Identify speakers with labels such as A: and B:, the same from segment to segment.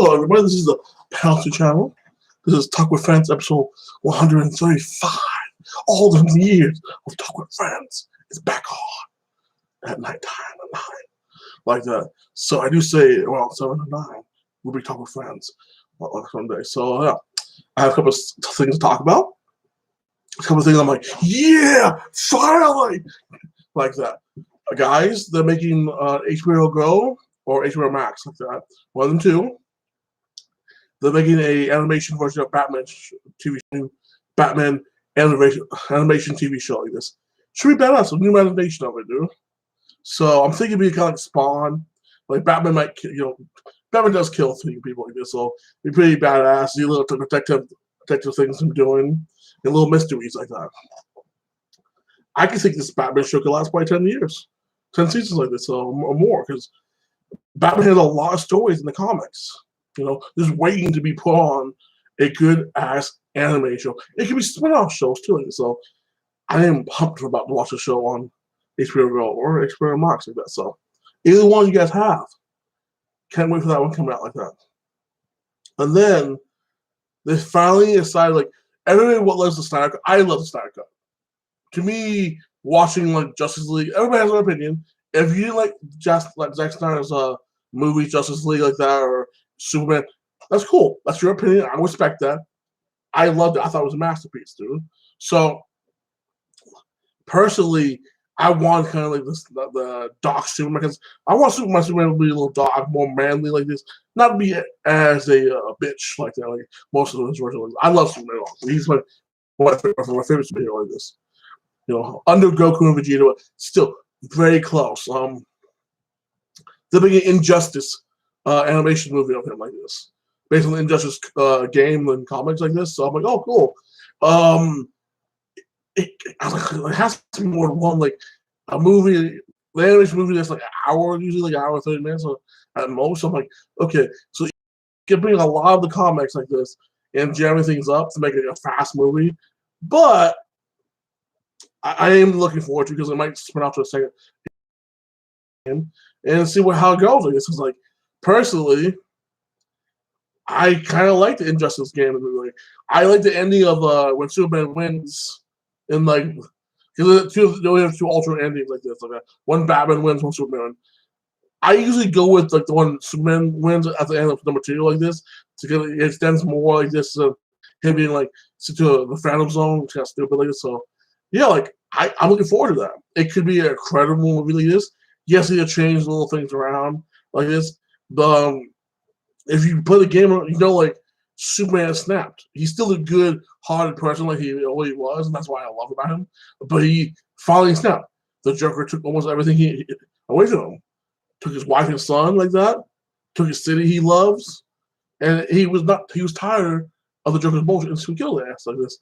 A: Hello, everybody. This is the Penalty Channel. This is Talk with Friends, episode 135. All the years of Talk with Friends is back on at nighttime at 9, like that. So I do say around 7 to 9, we'll be talking with friends on Sunday. So yeah, I have a couple of things to talk about. A couple of things I'm like, yeah, finally, like that. Guys, they're making HBO Go or HBO Max, like that. One and two. They're making a animation version of Batman TV show, Batman animation TV show like this. Should be badass, a new animation of it, dude. So I'm thinking it'd be kind of like Spawn. Like Batman might, Batman does kill people like this, so it'd be pretty badass. See little detective things I'm doing, and little mysteries like that. I can think this Batman show could last probably 10 years, 10 seasons like this, or more, because Batman has a lot of stories in the comics. Just waiting to be put on a good ass anime show. It can be spin-off shows too. So I am pumped about to watch the show on HBO Go or HBO Max like that. So either one you guys have. Can't wait for that one coming out like that. And then they finally decided, like, everybody loves the Snyder Cut. I love the Snyder Cut. To me, watching like Justice League, everybody has their opinion. If you didn't like Zack Snyder's movie Justice League like that or Superman, that's cool. That's your opinion. I respect that. I loved it. I thought it was a masterpiece, dude. So personally, I want kind of like the dark Superman, because I want Superman to be a little dark, more manly like this, not be as a bitch like that, like most of those versions. I love Superman. He's one of my favorite superhero like this. Under Goku and Vegeta, still very close. The big Injustice animation movie of him like this, based on the Injustice game and comics like this. So I'm like, oh, cool. It has to be more than one, like a movie, the animation movie that's like an hour, usually like an hour 30 minutes at most. So I'm like, okay, so you can bring a lot of the comics like this and jamming things up to make it a fast movie. But I am looking forward to it because it might spin out to a second and see how it goes. I guess, because like personally, I kind of like the Injustice game. I like the ending of when Superman wins, and like because we have two alternate endings like this. Like one Batman wins, one Superman wins. I usually go with like the one Superman wins at the end of number 2 like this to get it extends more like this. Him being like to the Phantom Zone, which is stupid like this. So yeah, like I'm looking forward to that. It could be a credible movie like this. Yes, he'll change little things around like this. But if you play the game, like Superman snapped. He's still a good-hearted person like he always was, and that's why I love about him. But he finally snapped. The Joker took almost everything away from him. Took his wife and son like that. Took his city he loves, and he was tired of the Joker's bullshit, and so he killed his ass like this.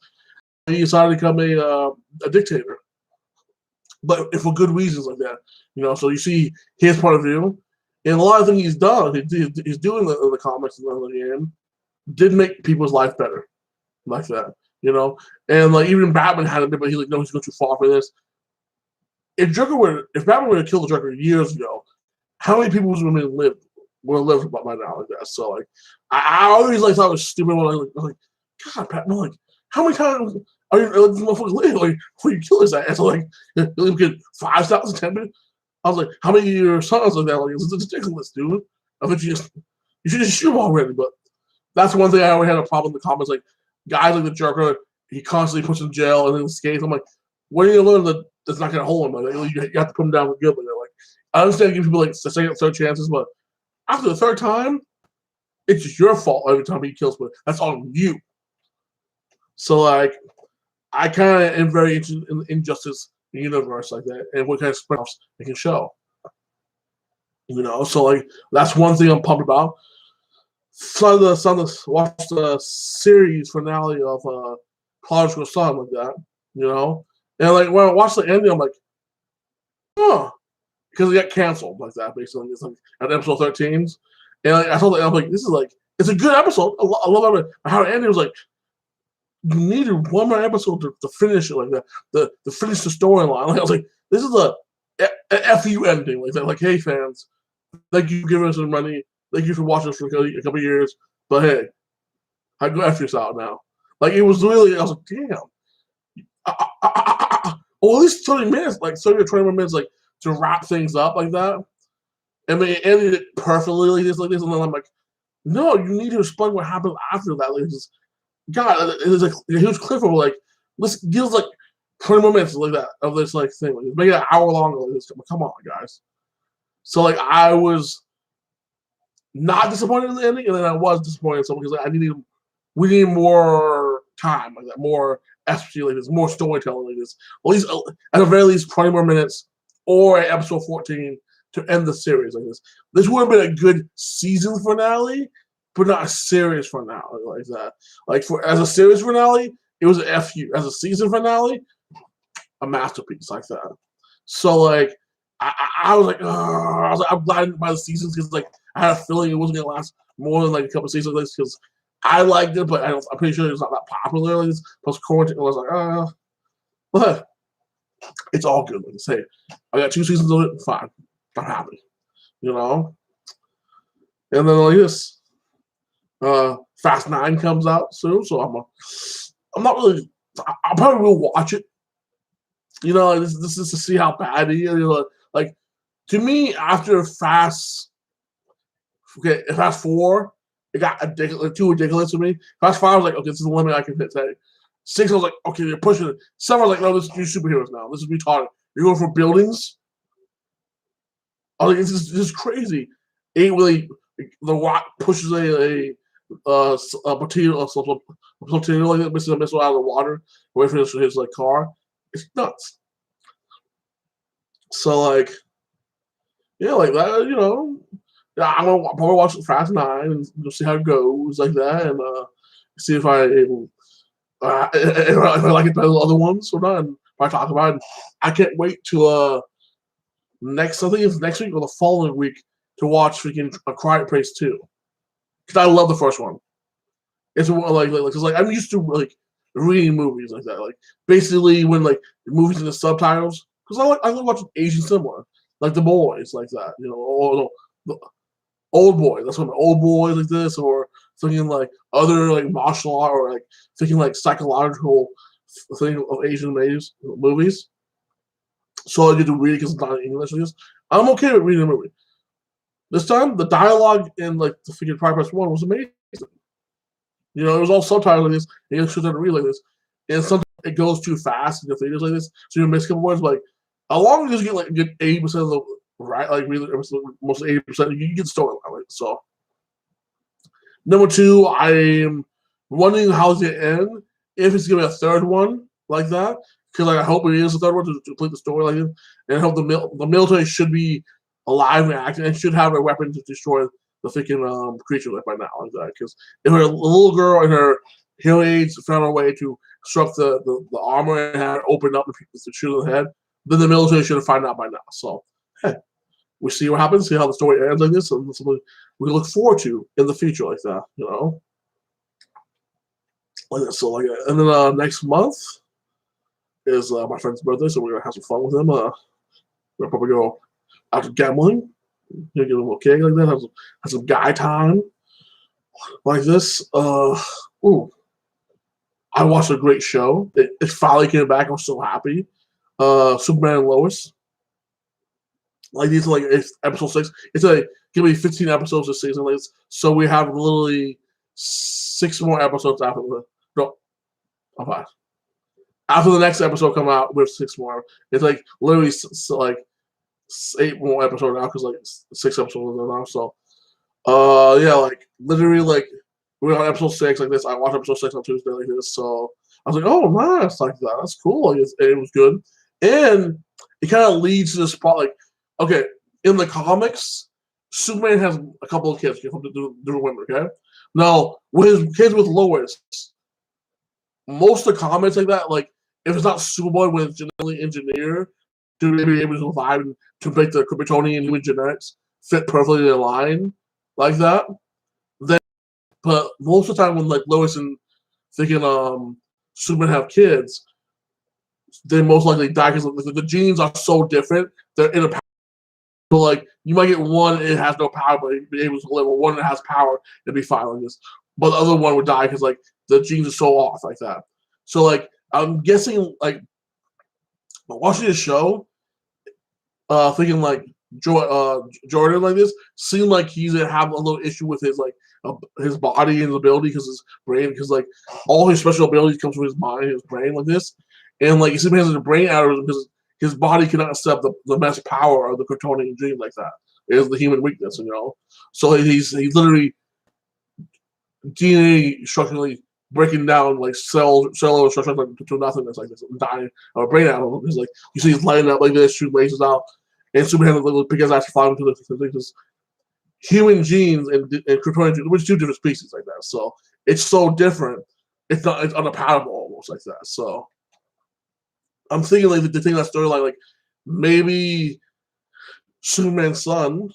A: He decided to become a dictator, but for good reasons like that. So you see his point of view, and a lot of things he's done, he's doing the comics and the game, did make people's life better, like that. And like even Batman had it, but he's like, no, he's going too far for this. If Batman would have killed the Joker years ago, how many people would have lived by now like that? So like, I always thought it was stupid when I was like, God, Batman, like, how many times are you this motherfucker live like before you kill his ass? So like, you live get 5,000, 10 minutes. I was like, how many of your sons like that? Like, it's ridiculous, dude. I think you should just shoot him already. But that's one thing I always had a problem in the comments. Like, guys like the Joker, he constantly puts in jail and then escapes. I'm like, when are you going to learn that's not going to hold him? Like, you have to put him down with good. Like, I understand giving people like second, third chances, but after the third time, it's just your fault every time he kills me. That's on you. So like, I kind of am very interested in the Injustice universe like that and what kind of spin-offs they can show. So like that's one thing I'm pumped about. Watch the series finale of Prodigal Son like that, and like when I watched the ending, I'm like, huh, because it got canceled like that basically. It's like at episode 13, and like, I told them, I'm like, this is like it's a good episode. I love it. How it ended was like, you needed one more episode to finish it like that, to finish the storyline. Like, I was like, this is a FU ending like that. Like, hey fans, thank you for giving us the money. thank you for watching this for a couple of years, but hey, I go after yourself now. Like it was really, I was like, damn. Well, at least 20 minutes, like 30 or 20 minutes, like to wrap things up like that. And they ended it perfectly like this, and then I'm like, no, you need to explain what happened after that. Like, just, God, it was like a huge cliffhanger. Like, let's give us like 20 more minutes like that of this like thing. Like, make it an hour longer. Like this. Come on, guys. So like, I was not disappointed in the ending, and then I was disappointed in some because like, we need more time like that, more SPG like this, more storytelling like this. At least at the very least 20 more minutes or episode 14 to end the series like this. This would have been a good season finale, but not a series finale like that. Like as a series finale, it was an FU. As a season finale, a masterpiece like that. So like I was like, I'm glad by the seasons because like I had a feeling it wasn't gonna last more than like a couple seasons like this because I liked it, but I'm pretty sure it's not that popular like this. Post quarantine, I was like, but it's all good. Like I say, I got 2 seasons of it, fine. I'm happy, you know. And then like this, Fast 9 comes out soon, so I'm not really. I probably will watch it. You know, this is to see how bad he is. You know, like to me, after Fast 4, it got too ridiculous to me. Fast 5 I was like, okay, this is the limit I can hit today. 6 I was like, okay, they're pushing it. 7 I was like, no, this is new superheroes now. This is retarded. You're going for buildings. I was like, this is crazy. 8 really, the Rock pushes a potato like misses a missile out of the water away from his like car. It's nuts. So like, yeah, like that, you know. Yeah, I'm gonna probably watch Fast 9 and see how it goes like that, and see if if I like it better than other ones or not, and if I talk about it. I can't wait to I think it's next week or the following week to watch freaking A Quiet Place 2 because I love the first one. It's like because like I'm used to like reading movies like that, like basically when like movies in the subtitles because I like watching Asian cinema like The Boys like that, you know, or the Old Boy. That's what Old Boy like this, or thinking like other like martial art, or like thinking like psychological thing of Asian movies. So I get to read because it's not in English. I'm okay with reading a movie. This time, the dialogue in like the freaking Progress 1 was amazing. You know, it was all subtitled like this, and you should have to read like this. And sometimes it goes too fast in the theaters like this, so you miss a couple words. But like, as long as you get 80% of the right, like really most 80%, you get the storyline. Like, so, number 2, I'm wondering how it's gonna end. If it's gonna be a third one like that, because like I hope it is a third one to complete the story like this, and I hope the military should be alive and acting and should have a weapon to destroy the freaking creature like by now like that. Because if her little girl and her hearing aids found a way to struck the armor and had it opened up to shoot in the head, then the military should have found out by now. So, hey, we see what happens, see how the story ends like this, and something we look forward to in the future like that, you know. Like that. So like, and then next month is my friend's birthday, so we're gonna have some fun with him. We'll probably go out to gambling, get a little cake like that, have some guy time like this. Ooh, I watched a great show. It finally came back. I'm so happy. Superman and Lois. Like these are like it's episode 6. It's gonna be 15 episodes this season. Like so we have literally 6 more episodes after after the next episode come out. We have 6 more. It's like literally like 8 more episodes now because like 6 episodes now. So yeah, like literally like we're on episode 6 like this. I watched episode 6 on Tuesday like this. So I was like, oh nice, like that. That's cool. Like it was good, and it kind of leads to the spot like. Okay, in the comics, Superman has a couple of kids. Different women, okay? Now, with his kids with Lois, most of the comics like that, like, if it's not Superboy when it's genetically engineered to be able to survive and to make the Kryptonian human genetics fit perfectly in line like that, then, but most of the time when, like, Lois and thinking Superman have kids, they most likely die because the genes are so different, they're in a So like you might get one it has no power, but it'd be able to live, or one that has power and be fine like this. But the other one would die because like the genes are so off like that. So like I'm guessing like watching this show, thinking like Jordan like this seemed like he's gonna have a little issue with his body and his ability because his brain, because like all his special abilities comes from his mind and his brain like this, and like he simply has a brain aneurysm because his body cannot accept the mass power of the Kryptonian gene like that. It is the human weakness, So he's literally DNA structurally breaking down like cellular structure like, to nothingness like this, dying or brain aneurysm. Because like you see he's lighting up like this, shooting lasers out. And Superman will pick his ass to fly into the human genes and Kryptonian genes, which are two different species like that. So it's so different. It's unapparable almost like that. So I'm thinking like the thing that storyline, like maybe Superman's son,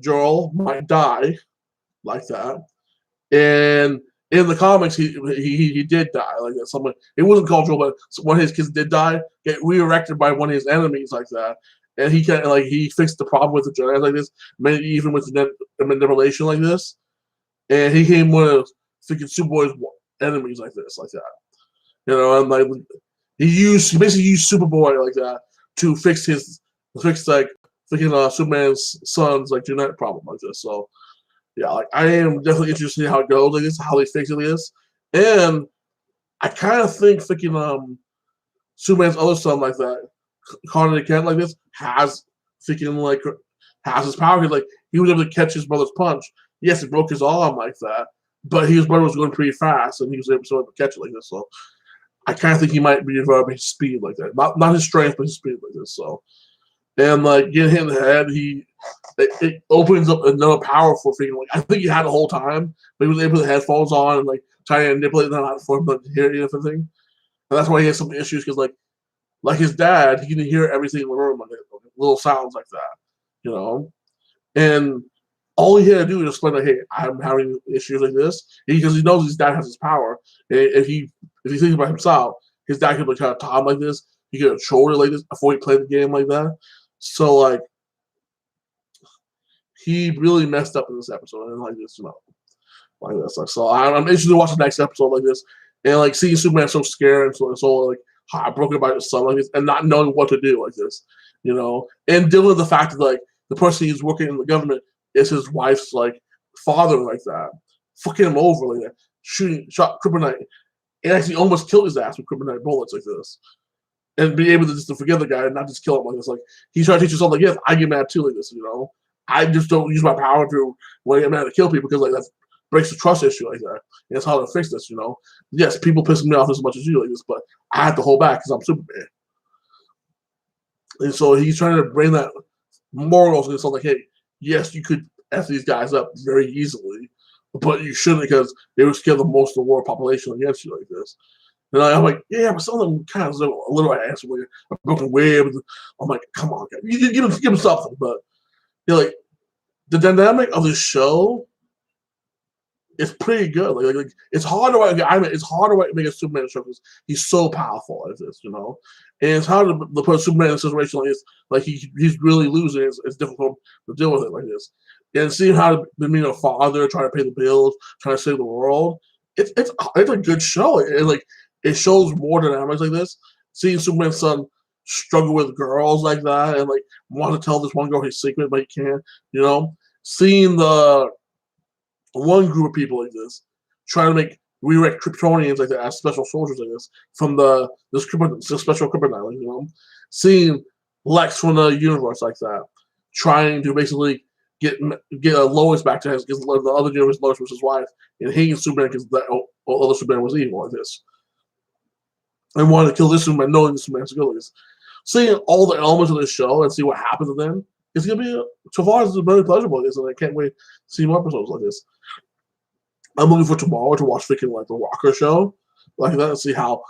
A: Jor-El, might die like that. And in the comics, he did die like that. Someone, it wasn't called Jor-El, but one of his kids did die, get resurrected by one of his enemies like that. And he fixed the problem with the genetics like this, maybe even with the manipulation like this. And he became one of freaking Superboy's enemies like this, like that. And like he basically used Superboy like that to fix like freaking Superman's son's like genetic problem like this. So yeah, like I am definitely interested in how it goes like this, how they fix it is. And I kind of think freaking Superman's other son like that, Connor Kent like this, has his power. Like he was able to catch his brother's punch. Yes, it broke his arm like that, but his brother was going pretty fast, and he was able to catch it like this. So I kind of think he might be developing his speed like that, not his strength, but his speed like this. So and like getting hit in the head, it opens up another powerful thing. Like I think he had the whole time, but he was able to put the headphones on and like try to manipulate them out for him to hear anything. And that's why he has some issues because like his dad, he can hear everything in the room, like little sounds like that, And all he had to do was explain, like, "Hey, I'm having issues like this," because he knows his dad has his power. And if he thinks about himself, his dad could kind of talk like this. He could control it like this before he played the game like that. So like, he really messed up in this episode and like this, like this. Like, so I'm interested to watch the next episode like this, and like seeing Superman so scared and so like heartbroken by his son like this, and not knowing what to do like this, and dealing with the fact that like the person he's working in the government is his wife's like father like that, fucking him over like that, shot kryptonite, and actually almost killed his ass with kryptonite bullets like this, and be able to just to forgive the guy and not just kill him like this. Like he's trying to teach himself like, yes, I get mad too like this, I just don't use my power to when I get mad to kill people because like that breaks the trust issue like that. And that's how to fix this, Yes, people piss me off as much as you like this, but I have to hold back because I'm Superman. And so he's trying to bring that morals and something like, hey, yes, you could F these guys up very easily, but you shouldn't because they would scare the most of the world population against you like this. And I'm like, yeah, but some of them kind of a little ass with a broken rib. I'm like, come on, guys. You give them something, but like the dynamic of the show is pretty good. Like it's hard to write. It's hard to make a Superman show because he's so powerful as this, And it's hard to put Superman in a situation like this. Like he's really losing. It's difficult to deal with it like this. And seeing how being a father, trying to pay the bills, trying to save the world, it's a good show. It shows more dynamics like this. Seeing Superman's son struggle with girls like that and like want to tell this one girl his secret, but he can't. Seeing the one group of people like this trying to rewrite Kryptonians like that as special soldiers like this from this special kryptonite, seeing Lex from the universe like that, trying to basically get a Lois back to his, because the other universe Lois was his wife, and hating Superman because the other Superman was evil like this, and wanted to kill this Superman, knowing this Superman's good like this. Seeing all the elements of this show and see what happens to them, it's gonna be so far it's very pleasurable. Like this, and I can't wait to see more episodes like this. I'm looking for tomorrow to watch freaking like the Walker show, like that, and see how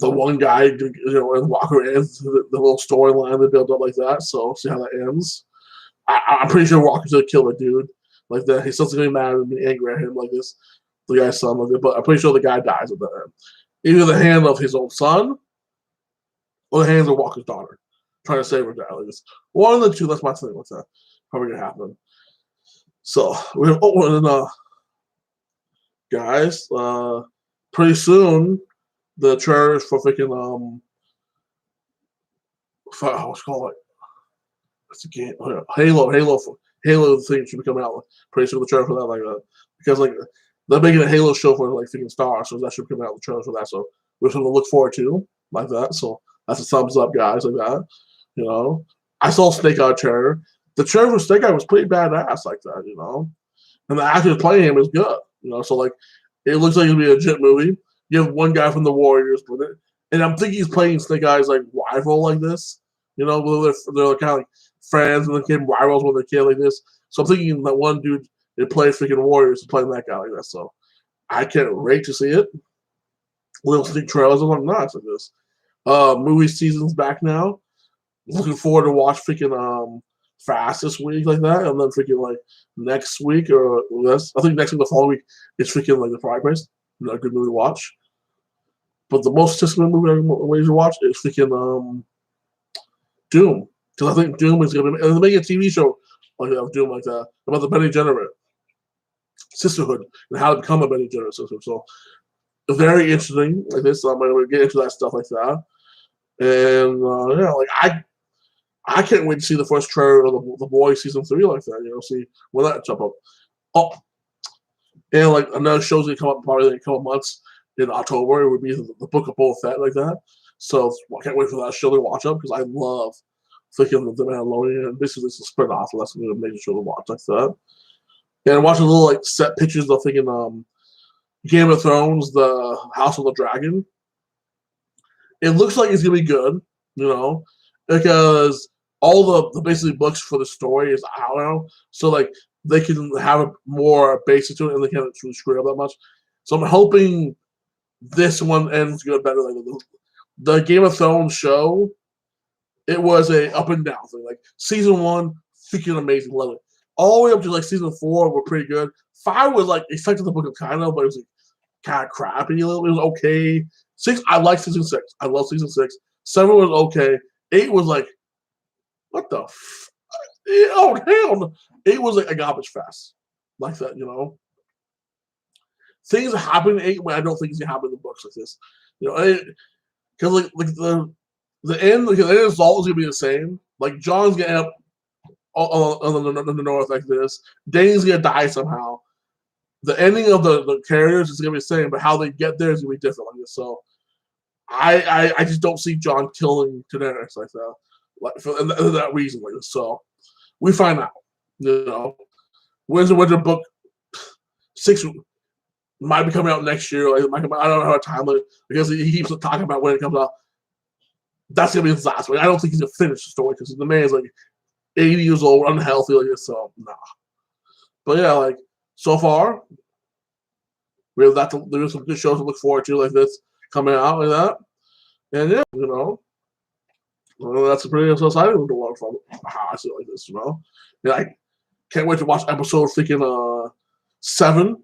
A: the one guy, and Walker ends the little storyline they build up like that. So see how that ends. I'm pretty sure Walker's gonna kill a dude like that. He's still gonna be mad and be angry at him like this, the guy's son like that. But I'm pretty sure the guy dies at the end, either the hand of his own son or the hands of Walker's daughter. trying to save her dad. Like this. One of the two. That's my thing with that. Probably gonna happen. So we have guys. Pretty soon the trailers for freaking what's it called, what's the game? Halo thing should be coming out pretty soon. The trailer for that, because they're making a Halo show for freaking Star, so that should be coming out. The trailer for that, so we're something to look forward to like that. So that's a thumbs up, guys, like that. I saw Snake Eye trailer. The trailer for Snake Eye was pretty badass like that, and the actor playing him is good, So it looks like it'll be a legit movie. You have one guy from the Warriors, and I'm thinking he's playing Snake Eye's rival like this. They're kind of friends and they became rivals when they're kid like this. So I'm thinking that one dude that played freaking Warriors is playing that guy like that. So I can't wait to see it. Little sneak trailers are nice like this. Movie season's back now. Looking forward to watch freaking Fast this week like that, and then freaking next week or less. I think next week, the following week, it's freaking The Progress. A good movie to watch. But the most anticipated movie I'm waiting to watch is freaking Doom, because I think Doom is going to be. And they're making a TV show of Doom like that about the Benny Gesserit sisterhood and how to become a Benny Gesserit sister. So very interesting like this. So I'm going to get into that stuff like that. And I can't wait to see the first trailer of the Boys season 3 like that. See when that jump up. Oh, and another show's gonna come up probably in a couple months in October. It would be the Book of Boba Fett like that. So I can't wait for that show to watch up because I love freaking The Mandalorian. And basically, it's a spread off. So that's gonna make a show to watch like that. And watching little set pictures of freaking Game of Thrones, the House of the Dragon. It looks like it's gonna be good, because all the basically books for the story is out now. So they can have a more basis to it, and they can't really screw it up that much. So I'm hoping this one ends good, better. The Game of Thrones show, it was a up and down thing. Season 1, freaking amazing, love it. All the way up to season 4 were pretty good. 5 was expected the book of kind of, but it was kind of crappy. It was okay. 6, I like season 6. I love season 6. 7 was okay. 8 was what the oh hell no. 8 was a garbage fest like that, Things happen in 8 when I don't think it's gonna happen in the books like this, because the end result is gonna be the same. John's gonna end up on the north like this. Dane's gonna die somehow. The ending of the characters is gonna be the same, but how they get there is gonna be different like this. So I just don't see John killing Daenerys like that, for that reason like this. So we find out. When's the Winter Book 6 might be coming out next year. I don't know how time limit because he keeps talking about when it comes out. That's gonna be his last one. I don't think he's gonna finish the story because the man's 80 years old, unhealthy like this. So nah. But yeah, so far we have there's some good shows to look forward to like this coming out like that. And yeah, that's a pretty exciting to watch from how I see it like this, And I can't wait to watch episode freaking 7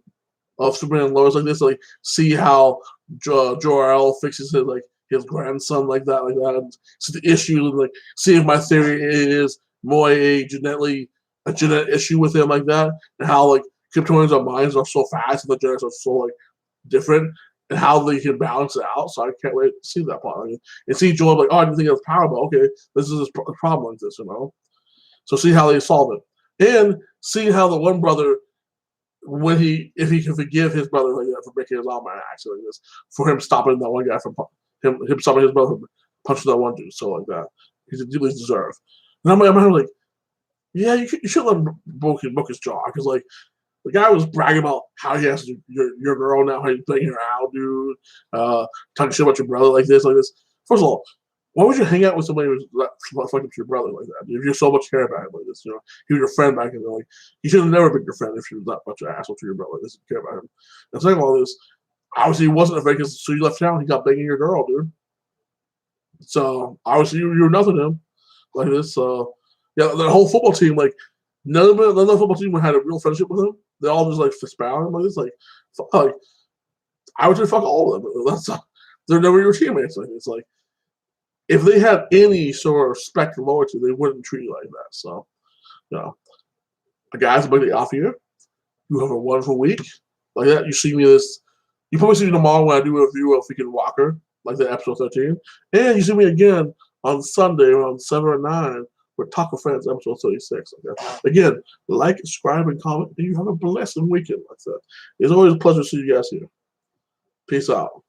A: of Superman and Lois like this, see how Jor-El fixes his grandson like that, and see the issue, and see if my theory is more a genetic issue with him like that, and how Kryptonians' minds are so fast and the genetics are so different, and how they can balance it out. So I can't wait to see that part. And see Joel I didn't think it was power, but okay, this is his problem like this, So see how they solve it, and see how the one brother, if he can forgive his brother like that for breaking his arm by an accident like this, for him stopping that one guy from him stopping his brother from punching that one dude, so like that, he's deeply deserved. And I'm yeah, you should let him broke his jaw because the guy was bragging about how he has your girl now, how he's playing her out, dude. Talking shit about your brother like this. First of all, why would you hang out with somebody who's fucking with your brother like that? If you so much care about him like this, he was your friend back in the he should have never been your friend if you was that much of an asshole to your brother like this and care about him. And second of all this, obviously he wasn't a fake, so you left town, he got banging your girl, dude. So obviously you were nothing to him like this. So yeah, the whole football team, none of the football team had a real friendship with him. They all just fist pound him like this. I would say fuck all of them. They're never your teammates. if they had any sort of respect and loyalty, they wouldn't treat you like that. So, you know, guys, I'm going to be off here. You have a wonderful week. Like that, you see me this. You probably see me tomorrow when I do a review of Freaking Walker, like the episode 13. And you see me again on Sunday around 7 or 9 with Taco Friends episode 36. Okay? Again, like, subscribe, and comment. And you have a blessed weekend. Like that. It's always a pleasure to see you guys here. Peace out.